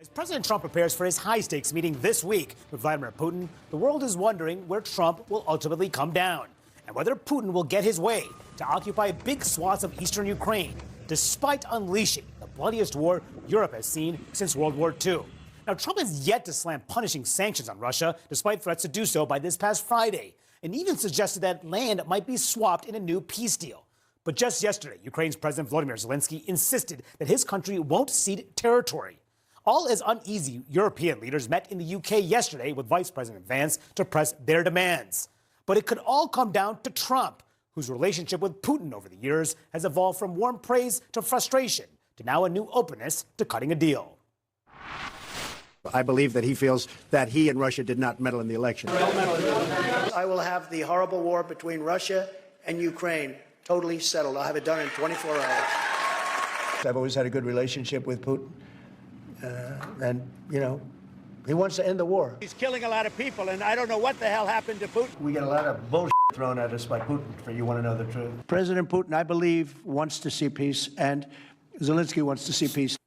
As President Trump prepares for his high-stakes meeting this week with Vladimir Putin, the world is wondering where Trump will ultimately come down and whether Putin will get his way to occupy big swaths of eastern Ukraine, despite unleashing the bloodiest war Europe has seen since World War II. Now, Trump has yet to slam punishing sanctions on Russia, despite threats to do so by this past Friday, and even suggested that land might be swapped in a new peace deal. But just yesterday, Ukraine's President Volodymyr Zelensky insisted that his country won't cede territory. All as uneasy European leaders met in the UK yesterday with Vice President Vance to press their demands. But it could all come down to Trump, whose relationship with Putin over the years has evolved from warm praise to frustration to now a new openness to cutting a deal. I believe that he feels that he and Russia did not meddle in the election. I will have the horrible war between Russia and Ukraine totally settled. I'll have it done in 24 hours. I've always had a good relationship with Putin. And, you know, he wants to end the war. He's killing a lot of people, and I don't know what the hell happened to Putin. We get a lot of bullshit thrown at us by Putin, for you want to know the truth. President Putin, I believe, wants to see peace, and Zelensky wants to see peace.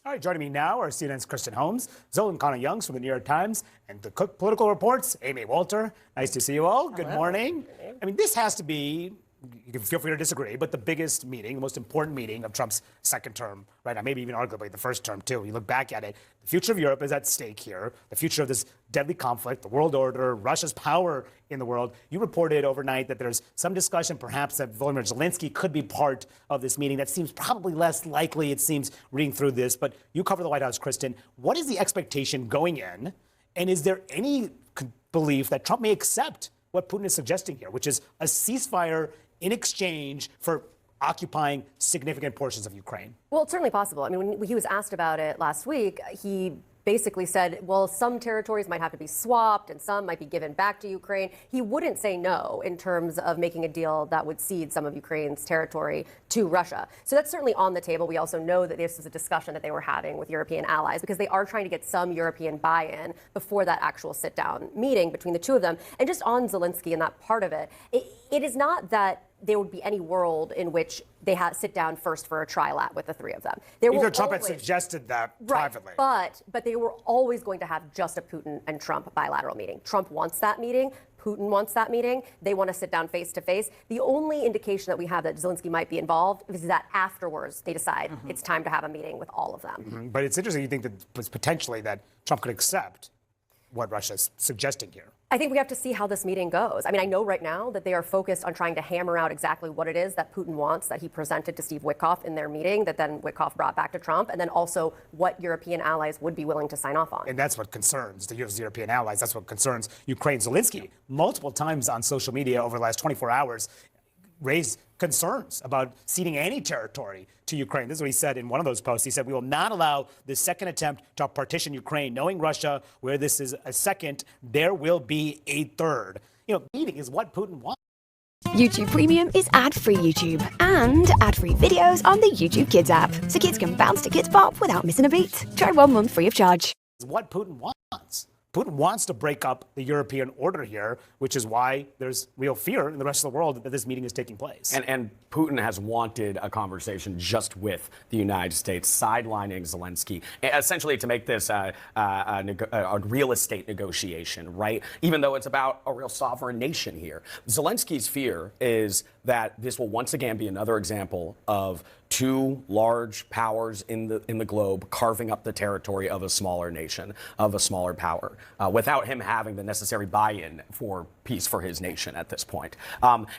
All right, joining me now are CNN's Kristen Holmes, Zolan Connor-Youngs from the New York Times, and the Cook Political Report's Amy Walter. Nice to see you all. Good morning. I mean, this has to be, you can feel free to disagree, but the biggest meeting, the most important meeting of Trump's second term, right now, maybe even arguably the first term, too. You look back at it, the future of Europe is at stake here, the future of this deadly conflict, the world order, Russia's power in the world. You reported overnight that there's some discussion, perhaps, that Volodymyr Zelensky could be part of this meeting. That seems probably less likely, it seems, reading through this. But you cover the White House, Kristen. What is the expectation going in? And is there any belief that Trump may accept what Putin is suggesting here, which is a ceasefire in exchange for occupying significant portions of Ukraine? Well, it's certainly possible. I mean, when he was asked about it last week, he basically said, well, some territories might have to be swapped and some might be given back to Ukraine. He wouldn't say no in terms of making a deal that would cede some of Ukraine's territory to Russia. So that's certainly on the table. We also know that this is a discussion that they were having with European allies because they are trying to get some European buy-in before that actual sit-down meeting between the two of them. And just on Zelensky and that part of it, it is not that there would be any world in which they sit down first for a trilat with the three of them. Even Trump had suggested that privately. But they were always going to have just a Putin and Trump bilateral meeting. Trump wants that meeting. Putin wants that meeting. They want to sit down face to face. The only indication that we have that Zelensky might be involved is that afterwards they decide it's time to have a meeting with all of them. But it's interesting you think that potentially that Trump could accept what Russia's suggesting here. I think we have to see how this meeting goes. I mean, I know right now that they are focused on trying to hammer out exactly what it is that Putin wants, that he presented to Steve Witkoff in their meeting, that then Witkoff brought back to Trump, and then also what European allies would be willing to sign off on. And that's what concerns the European allies. That's what concerns Ukraine. Zelensky, multiple times on social media over the last 24 hours, raised concerns about ceding any territory to Ukraine. This is what he said in one of those posts. He said, "We will not allow the second attempt to partition Ukraine. Knowing Russia, where this is a second, there will be a third." You know, meeting is what Putin wants. YouTube Premium is ad-free YouTube and ad-free videos on the YouTube Kids app, so kids can bounce to Kids Bop without missing a beat. Try 1 month free of charge. Is what Putin wants. Putin wants to break up the European order here, which is why there's real fear in the rest of the world that this meeting is taking place. And Putin has wanted a conversation just with the United States, sidelining Zelensky, essentially to make this a real estate negotiation, right? Even though it's about a real sovereign nation here. Zelensky's fear is that this will once again be another example of two large powers in the globe carving up the territory of a smaller nation, of a smaller power, without him having the necessary buy-in for peace for his nation at this point.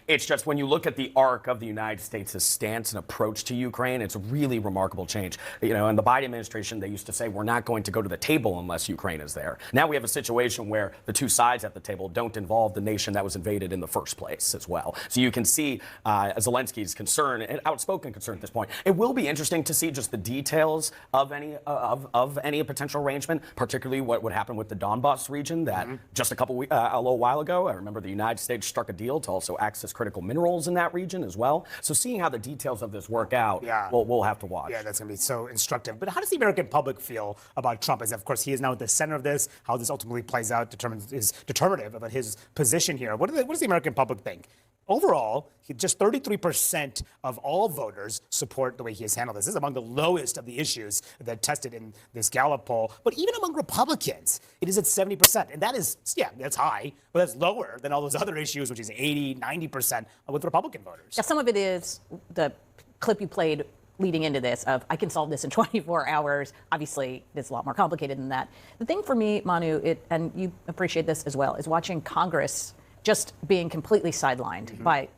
It's just when you look at the arc of the United States' stance and approach to Ukraine, it's a really remarkable change. You know, in the Biden administration, they used to say, we're not going to go to the table unless Ukraine is there. Now we have a situation where the two sides at the table don't involve the nation that was invaded in the first place as well. So you can see Zelensky's concern, and outspoken concern at this point. It will be interesting to see just the details of any potential arrangement, particularly what would happen with the Donbas region that just a little while ago, I remember the United States struck a deal to also access critical minerals in that region as well. So seeing how the details of this work out, we'll have to watch. Yeah, that's going to be so instructive. But how does the American public feel about Trump? As of course he is now at the center of this. How this ultimately plays out is determinative about his position here. What does the American public think? overall, just 33% of all voters support the way he has handled this. This is among the lowest of the issues that tested in this Gallup poll. But even among Republicans, it is at 70%. And that is, yeah, that's high, but that's lower than all those other issues, which is 80, 90% with Republican voters. Yeah, some of it is the clip you played leading into this of, I can solve this in 24 hours. Obviously, it's a lot more complicated than that. The thing for me, Manu, and you appreciate this as well, is watching Congress just being completely sidelined by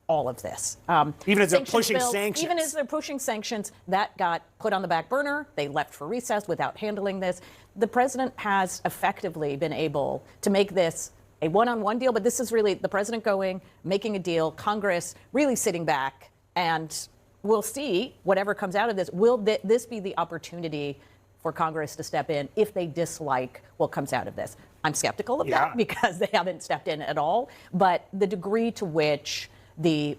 all of this. Even as they're pushing sanctions. Even as they're pushing sanctions, that got put on the back burner. They left for recess without handling this. The president has effectively been able to make this a one-on-one deal, but this is really the president going, making a deal, Congress really sitting back, and we'll see whatever comes out of this. Will this be the opportunity for Congress to step in if they dislike what comes out of this? I'm skeptical of that because they haven't stepped in at all. But the degree to which the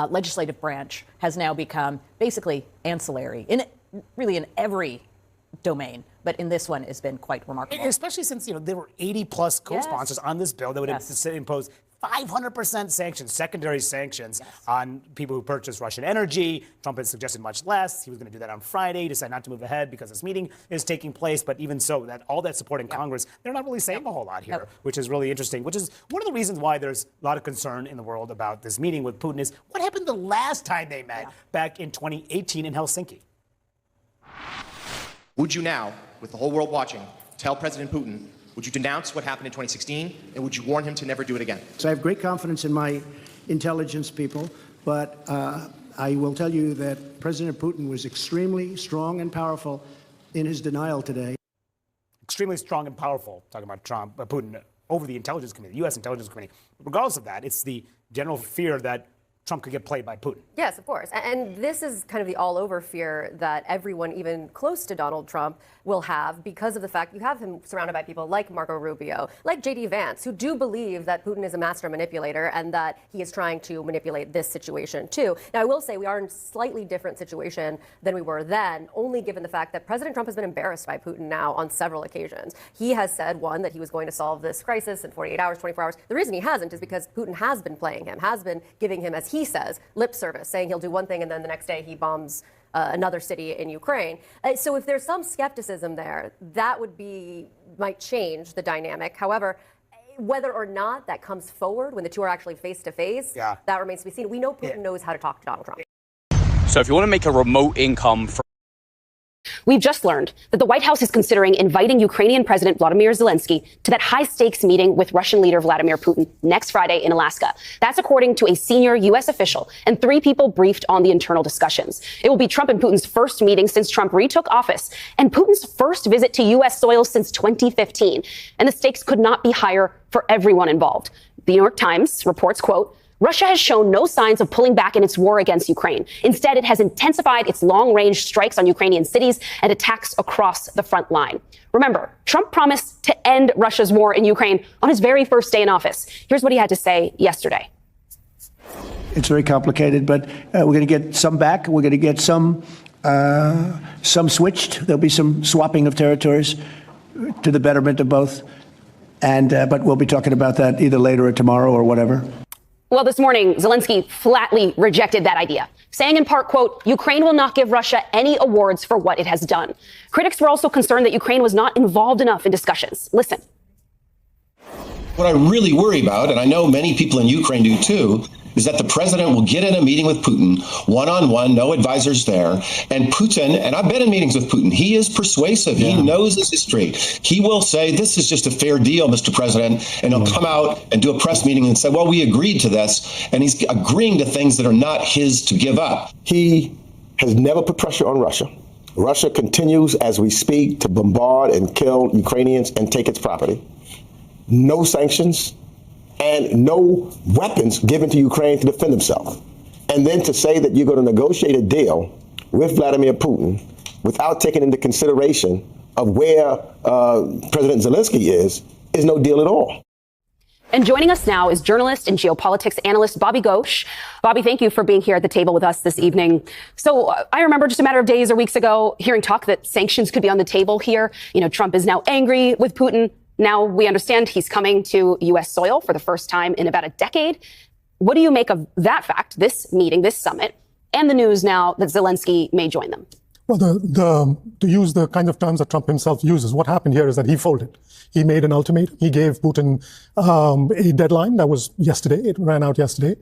legislative branch has now become basically ancillary in every domain, but in this one has been quite remarkable. Especially since there were 80 plus co-sponsors on this bill that would impose 500% sanctions, secondary sanctions on people who purchase Russian energy. Trump has suggested much less. He was going to do that on Friday, decided not to move ahead because this meeting is taking place. But even so, that all that support in Congress, they're not really saying a whole lot here, which is really interesting, which is one of the reasons why there's a lot of concern in the world about this meeting with Putin is what happened the last time they met back in 2018 in Helsinki. Would you now, with the whole world watching, tell President Putin, would you denounce what happened in 2016, and would you warn him to never do it again? So I have great confidence in my intelligence people, but I will tell you that President Putin was extremely strong and powerful in his denial today. Extremely strong and powerful, talking about Putin, over the Intelligence Committee, the U.S. Intelligence Committee. Regardless of that, it's the general fear that Trump could get played by Putin. Yes, of course. And this is kind of the all-over fear that everyone even close to Donald Trump will have because of the fact you have him surrounded by people like Marco Rubio, like J.D. Vance, who do believe that Putin is a master manipulator and that he is trying to manipulate this situation too. Now, I will say we are in a slightly different situation than we were then, only given the fact that President Trump has been embarrassed by Putin now on several occasions. He has said, one, that he was going to solve this crisis in 48 hours, 24 hours. The reason he hasn't is because Putin has been playing him, has been giving him, as he says, lip service, saying he'll do one thing and then the next day he bombs another city in Ukraine. So if there's some skepticism there, that might change the dynamic. However, whether or not that comes forward when the two are actually face to face, that remains to be seen. We know Putin knows how to talk to Donald Trump. So if you want to make a remote income from We've just learned that the White House is considering inviting Ukrainian President Vladimir Zelensky to that high-stakes meeting with Russian leader Vladimir Putin next Friday in Alaska. That's according to a senior U.S. official and 3 people briefed on the internal discussions. It will be Trump and Putin's first meeting since Trump retook office and Putin's first visit to U.S. soil since 2015. And the stakes could not be higher for everyone involved. The New York Times reports, quote, Russia has shown no signs of pulling back in its war against Ukraine. Instead, it has intensified its long-range strikes on Ukrainian cities and attacks across the front line. Remember, Trump promised to end Russia's war in Ukraine on his very first day in office. Here's what he had to say yesterday. It's very complicated, but we're going to get some back. We're going to get some switched. There'll be some swapping of territories to the betterment of both. But we'll be talking about that either later or tomorrow or whatever. Well, this morning, Zelensky flatly rejected that idea, saying in part, quote, Ukraine will not give Russia any awards for what it has done. Critics were also concerned that Ukraine was not involved enough in discussions. Listen. What I really worry about, and I know many people in Ukraine do too, is that the president will get in a meeting with Putin, one-on-one, no advisors there. And Putin, and I've been in meetings with Putin, he is persuasive. Yeah. He knows his history. He will say, this is just a fair deal, Mr. President. And he'll come out and do a press meeting and say, well, we agreed to this. And he's agreeing to things that are not his to give up. He has never put pressure on Russia. Russia continues, as we speak, to bombard and kill Ukrainians and take its property. No sanctions. And no weapons given to Ukraine to defend themselves. And then to say that you're going to negotiate a deal with Vladimir Putin without taking into consideration of where President Zelensky is no deal at all. And joining us now is journalist and geopolitics analyst Bobby Ghosh. Bobby, thank you for being here at the table with us this evening. So I remember just a matter of days or weeks ago hearing talk that sanctions could be on the table here. You know, Trump is now angry with Putin. Now we understand he's coming to U.S. soil for the first time in about a decade. What do you make of that fact, this meeting, this summit, and the news now that Zelensky may join them? Well, to use the kind of terms that Trump himself uses, what happened here is that he folded. He made an ultimatum. He gave Putin a deadline that was yesterday. It ran out yesterday.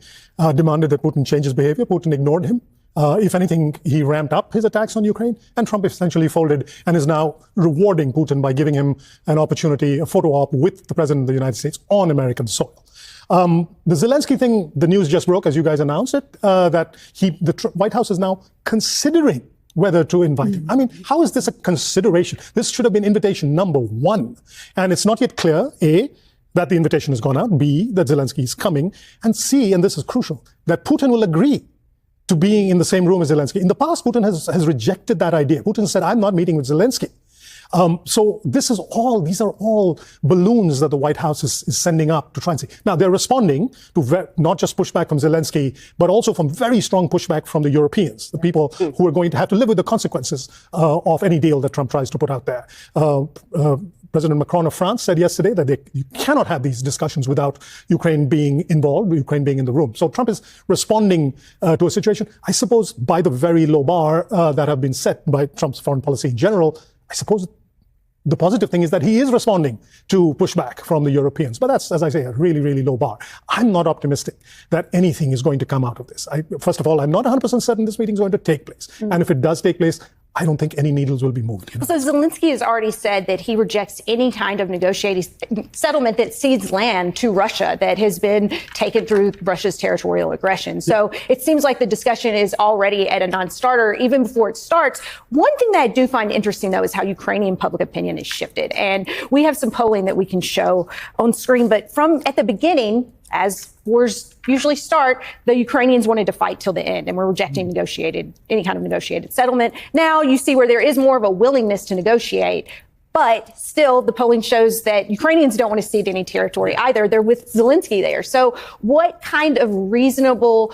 Demanded that Putin change his behavior. Putin ignored him. If anything, he ramped up his attacks on Ukraine, and Trump essentially folded and is now rewarding Putin by giving him an opportunity, a photo op with the President of the United States on American soil. The Zelensky thing, the news just broke, as you guys announced it, that the White House is now considering whether to invite him. I mean, how is this a consideration? This should have been invitation number one. And it's not yet clear, A, that the invitation has gone out, B, that Zelensky is coming, and C, and this is crucial, that Putin will agree to being in the same room as Zelensky. In the past, Putin has rejected that idea. Putin said, I'm not meeting with Zelensky. So these are all balloons that the White House is sending up to try and see. Now, they're responding to not just pushback from Zelensky, but also from very strong pushback from the Europeans, the people who are going to have to live with the consequences of any deal that Trump tries to put out there. President Macron of France said yesterday that you cannot have these discussions without Ukraine being involved, Ukraine being in the room. So Trump is responding to a situation, I suppose, by the very low bar that have been set by Trump's foreign policy in general. I suppose the positive thing is that he is responding to pushback from the Europeans. But that's, as I say, a really, really low bar. I'm not optimistic that anything is going to come out of this. First of all, I'm not 100% certain this meeting is going to take place. And if it does take place, I don't think any needles will be moved. So Zelensky has already said that he rejects any kind of negotiating settlement that cedes land to Russia that has been taken through Russia's territorial aggression. So it seems like the discussion is already at a non-starter even before it starts. One thing that I do find interesting, though, is how Ukrainian public opinion has shifted. And we have some polling that we can show on screen. But from at the beginning, as wars usually start, the Ukrainians wanted to fight till the end and were rejecting any kind of negotiated settlement. Now you see where there is more of a willingness to negotiate, but still the polling shows that Ukrainians don't want to cede any territory either. They're with Zelensky there. So what kind of reasonable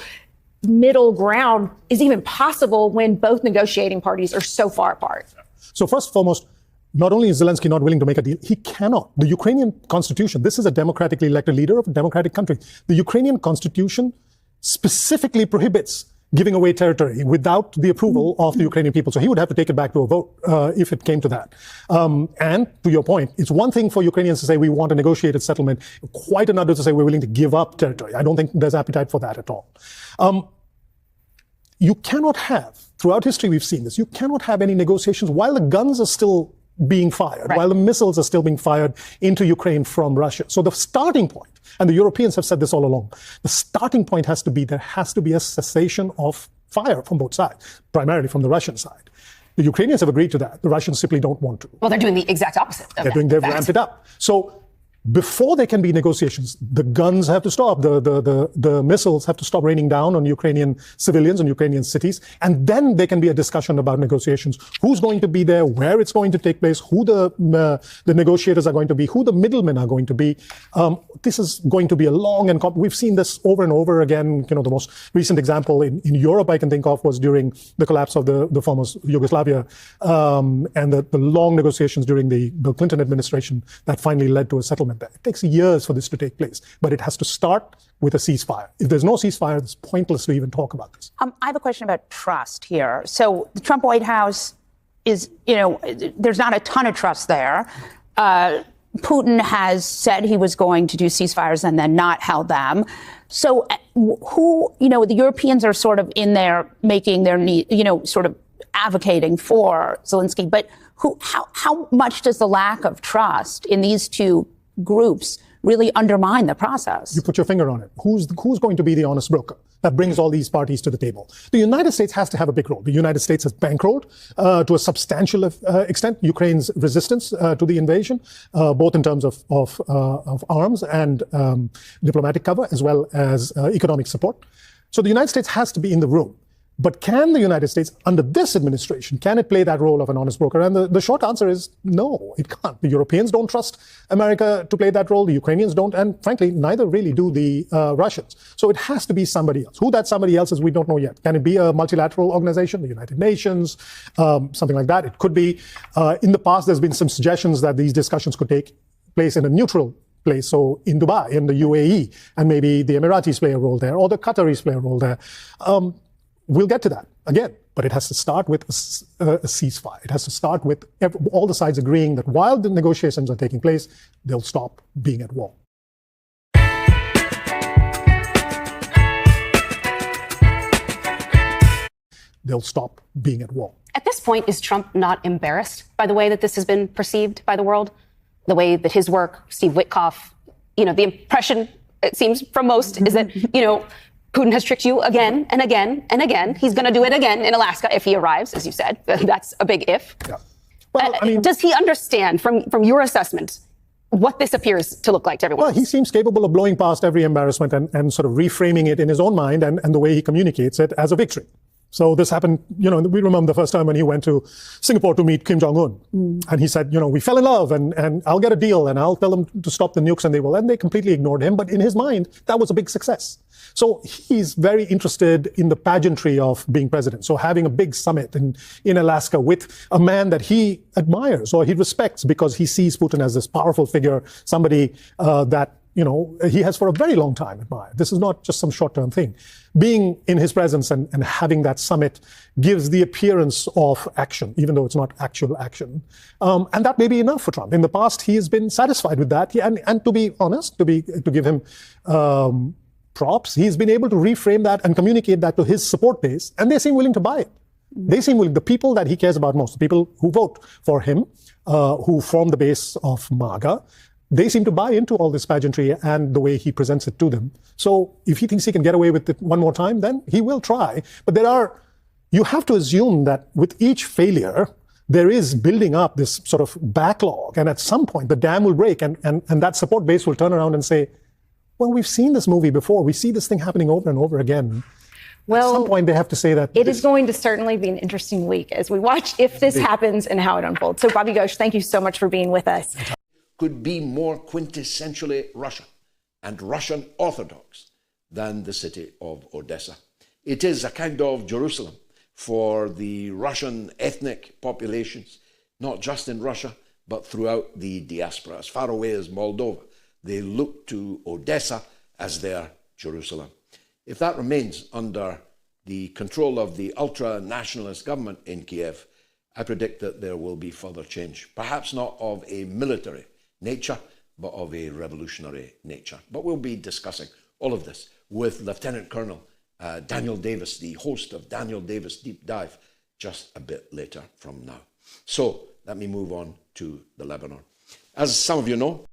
middle ground is even possible when both negotiating parties are so far apart? So first and foremost, not only is Zelensky not willing to make a deal, he cannot. The Ukrainian constitution, this is a democratically elected leader of a democratic country. The Ukrainian constitution specifically prohibits giving away territory without the approval of the Ukrainian people. So he would have to take it back to a vote if it came to that. And to your point, it's one thing for Ukrainians to say we want a negotiated settlement, quite another to say we're willing to give up territory. I don't think there's appetite for that at all. You cannot have, throughout history we've seen this, you cannot have any negotiations while the guns are still being fired, while the missiles are still being fired into Ukraine from Russia. So the starting point, and the Europeans have said this all along, the starting point has to be there has to be a cessation of fire from both sides, primarily from the Russian side. The Ukrainians have agreed to that. The Russians simply don't want to. Well, they're doing the exact opposite. They've ramped it up. So before there can be negotiations, the guns have to stop, the missiles have to stop raining down on Ukrainian civilians and Ukrainian cities, and then there can be a discussion about negotiations. Who's going to be there, where it's going to take place, who the negotiators are going to be, who the middlemen are going to be. This is going to be a long and we've seen this over and over again. You know, the most recent example in Europe I can think of was during the collapse of the former Yugoslavia and the long negotiations during the Bill Clinton administration that finally led to a settlement. It takes years for this to take place, but it has to start with a ceasefire. If there's no ceasefire, it's pointless to even talk about this. I have a question about trust here. So the Trump White House is, there's not a ton of trust there. Putin has said he was going to do ceasefires and then not held them. So the Europeans are sort of in there making their need, sort of advocating for Zelensky, but how much does the lack of trust in these two groups really undermine the process? You put your finger on it. Who's going to be the honest broker that brings all these parties to the table? The United States has to have a big role. The United States has bankrolled to a substantial extent Ukraine's resistance to the invasion, both in terms of arms and diplomatic cover, as well as economic support. So the United States has to be in the room. But can the United States, under this administration, can it play that role of an honest broker? And the short answer is no, it can't. The Europeans don't trust America to play that role. The Ukrainians don't. And frankly, neither really do the Russians. So it has to be somebody else. Who that somebody else is, we don't know yet. Can it be a multilateral organization, the United Nations, something like that? It could be. In the past, there's been some suggestions that these discussions could take place in a neutral place. So in Dubai, in the UAE, and maybe the Emiratis play a role there, or the Qataris play a role there. We'll get to that again, but it has to start with a ceasefire. It has to start with all the sides agreeing that while the negotiations are taking place, they'll stop being at war. They'll stop being at war. At this point, is Trump not embarrassed by the way that this has been perceived by the world? The way that his work, Steve Witkoff, the impression, it seems, from most is that, Putin has tricked you again and again and again. He's going to do it again in Alaska if he arrives, as you said. That's a big if. Yeah. Well, does he understand, from your assessment, what this appears to look like to everyone? Well, he seems capable of blowing past every embarrassment and sort of reframing it in his own mind and the way he communicates it as a victory. So this happened, we remember the first time when he went to Singapore to meet Kim Jong-un. And he said, we fell in love and I'll get a deal and I'll tell them to stop the nukes, and they will. And they completely ignored him. But in his mind, that was a big success. So he's very interested in the pageantry of being president. So having a big summit in Alaska with a man that he admires or he respects because he sees Putin as this powerful figure, somebody that he has for a very long time admired. This is not just some short-term thing. Being in his presence and having that summit gives the appearance of action, even though it's not actual action. And that may be enough for Trump. In the past, he has been satisfied with that. And to be honest, to give him props, he's been able to reframe that and communicate that to his support base, and they seem willing to buy it. They seem willing, the people that he cares about most, the people who vote for him, who form the base of MAGA, they seem to buy into all this pageantry and the way he presents it to them. So if he thinks he can get away with it one more time, then he will try. But you have to assume that with each failure, there is building up this sort of backlog. And at some point, the dam will break and that support base will turn around and say, well, we've seen this movie before. We see this thing happening over and over again. Well, at some point, they have to say that. It is going to certainly be an interesting week as we watch if this happens and how it unfolds. So, Bobby Ghosh, thank you so much for being with us. Could be more quintessentially Russian and Russian Orthodox than the city of Odessa. It is a kind of Jerusalem for the Russian ethnic populations, not just in Russia, but throughout the diaspora. As far away as Moldova, they look to Odessa as their Jerusalem. If that remains under the control of the ultra-nationalist government in Kiev, I predict that there will be further change, perhaps not of a military nature, but of a revolutionary nature. But we'll be discussing all of this with Lieutenant Colonel Daniel Davis, the host of Daniel Davis Deep Dive, just a bit later from now. So let me move on to the Lebanon. As some of you know,